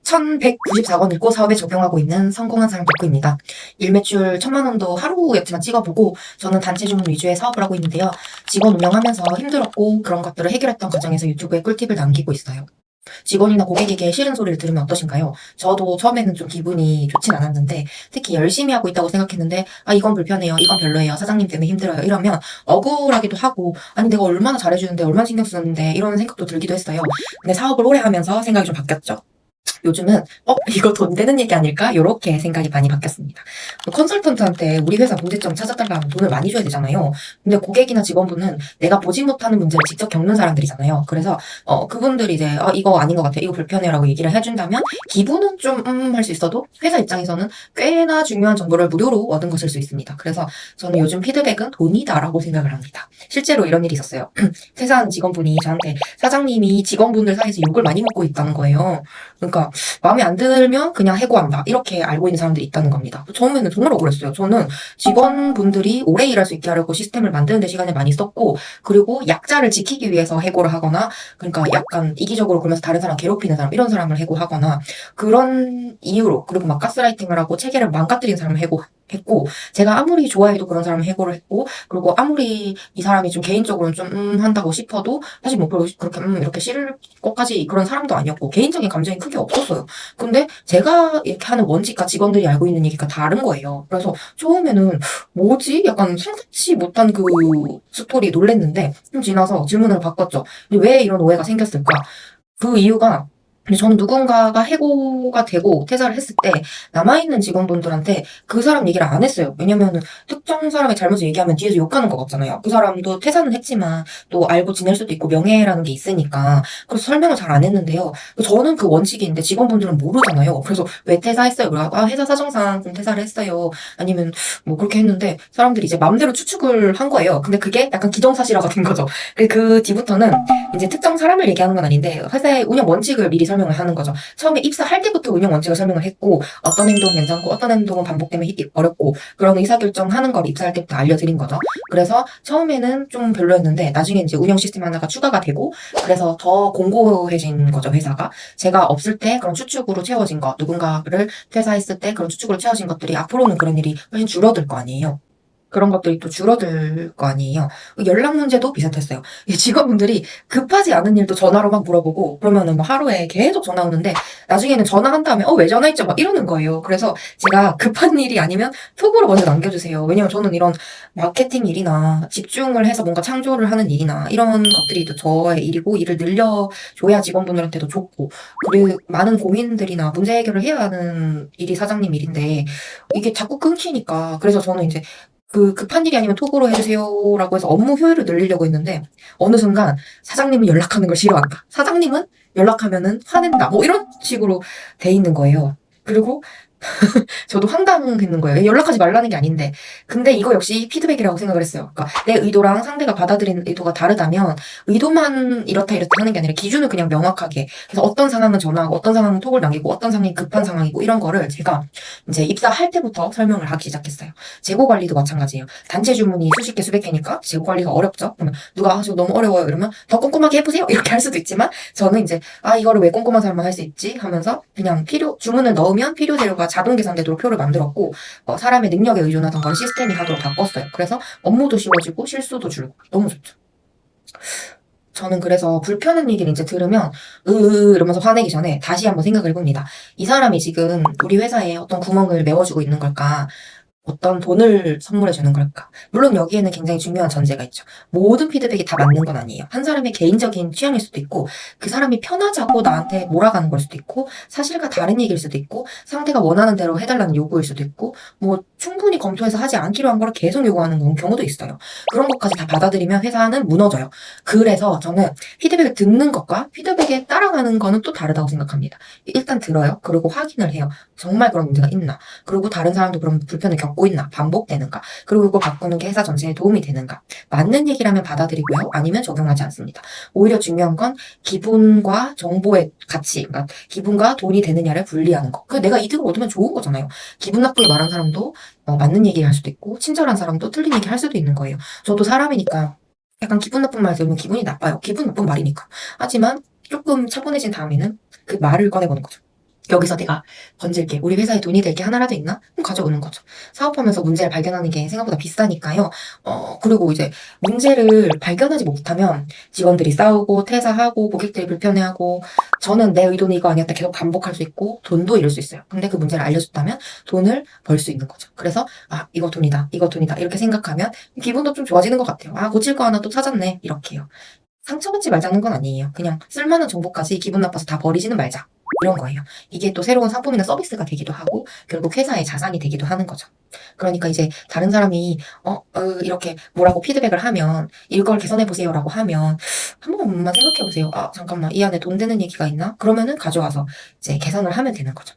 1194권 읽고 사업에 적용하고 있는 성공한 사람 덕후입니다. 일매출 1000만 원도 하루였지만 찍어보고 저는 단체 주문 위주의 사업을 하고 있는데요. 직원 운영하면서 힘들었고 그런 것들을 해결했던 과정에서 유튜브에 꿀팁을 남기고 있어요. 직원이나 고객에게 싫은 소리를 들으면 어떠신가요? 저도 처음에는 좀 기분이 좋진 않았는데 특히 열심히 하고 있다고 생각했는데 이건 불편해요. 이건 별로예요. 사장님 때문에 힘들어요. 이러면 억울하기도 하고 아니 내가 얼마나 잘해주는데 얼마나 신경 쓰는데 이런 생각도 들기도 했어요. 근데 사업을 오래 하면서 생각이 좀 바뀌었죠. 요즘은 이거 돈 되는 얘기 아닐까? 요렇게 생각이 많이 바뀌었습니다. 컨설턴트한테 우리 회사 문제점 찾아달라 하면 돈을 많이 줘야 되잖아요. 근데 고객이나 직원분은 내가 보지 못하는 문제를 직접 겪는 사람들이잖아요. 그래서 그분들이 이제 이거 아닌 것 같아, 이거 불편해라고 얘기를 해준다면 기분은 좀 할 수 있어도 회사 입장에서는 꽤나 중요한 정보를 무료로 얻은 것일 수 있습니다. 그래서 저는 요즘 피드백은 돈이다라고 생각을 합니다. 실제로 이런 일이 있었어요. 퇴사한 직원분이 저한테 사장님이 직원분들 사이에서 욕을 많이 먹고 있다는 거예요. 그러니까 마음에 안 들면 그냥 해고한다, 이렇게 알고 있는 사람들이 있다는 겁니다. 처음에는 정말 억울했어요. 저는 직원분들이 오래 일할 수 있게 하려고 시스템을 만드는 데 시간을 많이 썼고, 그리고 약자를 지키기 위해서 해고를 하거나, 그러니까 약간 이기적으로 그러면서 다른 사람 괴롭히는 사람, 이런 사람을 해고하거나, 그런 이유로, 그리고 막 가스라이팅을 하고 체계를 망가뜨리는 사람을 해고했고, 제가 아무리 좋아해도 그런 사람을 해고를 했고, 그리고 아무리 이 사람이 좀 개인적으로는 좀 한다고 싶어도 사실 뭐 그렇게 이렇게 싫을 것까지 그런 사람도 아니었고, 개인적인 감정이 크게 없었어요. 근데 제가 이렇게 하는 원칙과 직원들이 알고 있는 얘기가 다른 거예요. 그래서 처음에는 뭐지? 약간 생각지 못한 그 스토리 놀랬는데 좀 지나서 질문을 바꿨죠. 왜 이런 오해가 생겼을까? 그 이유가, 저는 누군가가 해고가 되고 퇴사를 했을 때 남아있는 직원분들한테 그 사람 얘기를 안 했어요. 왜냐면은 특정 사람의 잘못을 얘기하면 뒤에서 욕하는 것 같잖아요. 그 사람도 퇴사는 했지만 또 알고 지낼 수도 있고 명예라는 게 있으니까. 그래서 설명을 잘 안 했는데요. 저는 그 원칙인데 직원분들은 모르잖아요. 그래서 왜 퇴사했어요? 그래서 회사 사정상 좀 퇴사를 했어요. 아니면 뭐 그렇게 했는데 사람들이 이제 맘대로 추측을 한 거예요. 근데 그게 약간 기정사실화가 된 거죠. 그 뒤부터는 이제 특정 사람을 얘기하는 건 아닌데 회사의 운영 원칙을 미리 설명을 하는 거죠. 처음에 입사할 때부터 운영 원칙을 설명을 했고, 어떤 행동은 괜찮고 어떤 행동은 반복되면 어렵고, 그런 의사결정하는 걸 입사할 때부터 알려드린 거죠. 그래서 처음에는 좀 별로였는데 나중에 이제 운영 시스템 하나가 추가가 되고, 그래서 더 공고해진 거죠. 회사가 제가 없을 때 그런 추측으로 채워진 것, 누군가를 퇴사했을 때 그런 추측으로 채워진 것들이 앞으로는 그런 일이 훨씬 줄어들 거 아니에요. 그런 것들이 또 줄어들 거 아니에요. 연락 문제도 비슷했어요. 이 직원분들이 급하지 않은 일도 전화로 막 물어보고, 그러면은 뭐 하루에 계속 전화 오는데 나중에는 전화한 다음에 왜 전화했죠? 막 이러는 거예요. 그래서 제가 급한 일이 아니면 톡으로 먼저 남겨주세요. 왜냐면 저는 이런 마케팅 일이나 집중을 해서 뭔가 창조를 하는 일이나 이런 것들이 또 저의 일이고, 일을 늘려줘야 직원분들한테도 좋고, 그리고 많은 고민들이나 문제 해결을 해야 하는 일이 사장님 일인데 이게 자꾸 끊기니까. 그래서 저는 이제 급한 일이 아니면 톡으로 해주세요라고 해서 업무 효율을 늘리려고 했는데 어느 순간 사장님은 연락하는 걸 싫어한다, 사장님은 연락하면은 화낸다, 뭐 이런 식으로 돼 있는 거예요. 그리고 저도 황당했는 거예요. 연락하지 말라는 게 아닌데. 근데 이거 역시 피드백이라고 생각을 했어요. 그러니까 내 의도랑 상대가 받아들이는 의도가 다르다면 의도만 이렇다 이렇다 하는 게 아니라 기준을 그냥 명확하게. 그래서 어떤 상황은 전화하고 어떤 상황은 톡을 남기고 어떤 상황이 급한 상황이고, 이런 거를 제가 이제 입사할 때부터 설명을 하기 시작했어요. 재고 관리도 마찬가지예요. 단체 주문이 수십 개 수백 개니까 재고 관리가 어렵죠. 그러면 누가 저 너무 어려워요 이러면 더 꼼꼼하게 해보세요 이렇게 할 수도 있지만, 저는 이제 이거를 왜 꼼꼼한 사람만 할 수 있지 하면서 그냥 주문을 넣으면 필요 재료가 자동 계산되도록 표를 만들었고, 사람의 능력에 의존하던 건 시스템이 하도록 바꿨어요. 그래서 업무도 쉬워지고 실수도 줄고 너무 좋죠. 저는 그래서 불편한 얘기를 이제 들으면 이러면서 화내기 전에 다시 한번 생각을 해봅니다. 이 사람이 지금 우리 회사에 어떤 구멍을 메워주고 있는 걸까? 어떤 돈을 선물해 주는 걸까? 물론 여기에는 굉장히 중요한 전제가 있죠. 모든 피드백이 다 맞는 건 아니에요. 한 사람의 개인적인 취향일 수도 있고, 그 사람이 편하자고 나한테 몰아가는 걸 수도 있고, 사실과 다른 얘기일 수도 있고, 상대가 원하는 대로 해달라는 요구일 수도 있고, 뭐 충분히 검토해서 하지 않기로 한 걸 계속 요구하는 경우도 있어요. 그런 것까지 다 받아들이면 회사는 무너져요. 그래서 저는 피드백을 듣는 것과 피드백에 따라가는 거는 또 다르다고 생각합니다. 일단 들어요. 그리고 확인을 해요. 정말 그런 문제가 있나? 그리고 다른 사람도 그런 불편을 겪고 있나? 반복되는가? 그리고 이거 바꾸는 게 회사 전체에 도움이 되는가? 맞는 얘기라면 받아들이고요. 아니면 적용하지 않습니다. 오히려 중요한 건 기분과 정보의 가치, 그러니까 기분과 돈이 되느냐를 분리하는 거. 내가 이득을 얻으면 좋은 거잖아요. 기분 나쁘게 말한 사람도 맞는 얘기를 할 수도 있고, 친절한 사람도 틀린 얘기 할 수도 있는 거예요. 저도 사람이니까 약간 기분 나쁜 말 들으면 기분이 나빠요. 기분 나쁜 말이니까. 하지만 조금 차분해진 다음에는 그 말을 꺼내보는 거죠. 여기서 내가 건질게. 우리 회사에 돈이 될 게 하나라도 있나? 그럼 가져오는 거죠. 사업하면서 문제를 발견하는 게 생각보다 비싸니까요. 그리고 이제 문제를 발견하지 못하면 직원들이 싸우고 퇴사하고 고객들이 불편해하고 저는 내 의도는 이거 아니었다 계속 반복할 수 있고 돈도 잃을 수 있어요. 근데 그 문제를 알려줬다면 돈을 벌 수 있는 거죠. 그래서 이거 돈이다. 이거 돈이다. 이렇게 생각하면 기분도 좀 좋아지는 것 같아요. 고칠 거 하나 또 찾았네. 이렇게요. 상처받지 말자는 건 아니에요. 그냥 쓸만한 정보까지 기분 나빠서 다 버리지는 말자. 이런 거예요. 이게 또 새로운 상품이나 서비스가 되기도 하고 결국 회사의 자산이 되기도 하는 거죠. 그러니까 이제 다른 사람이 이렇게 뭐라고 피드백을 하면 이걸 개선해 보세요라고 하면 한 번만 생각해 보세요. 잠깐만 이 안에 돈 되는 얘기가 있나? 그러면은 가져와서 이제 개선을 하면 되는 거죠.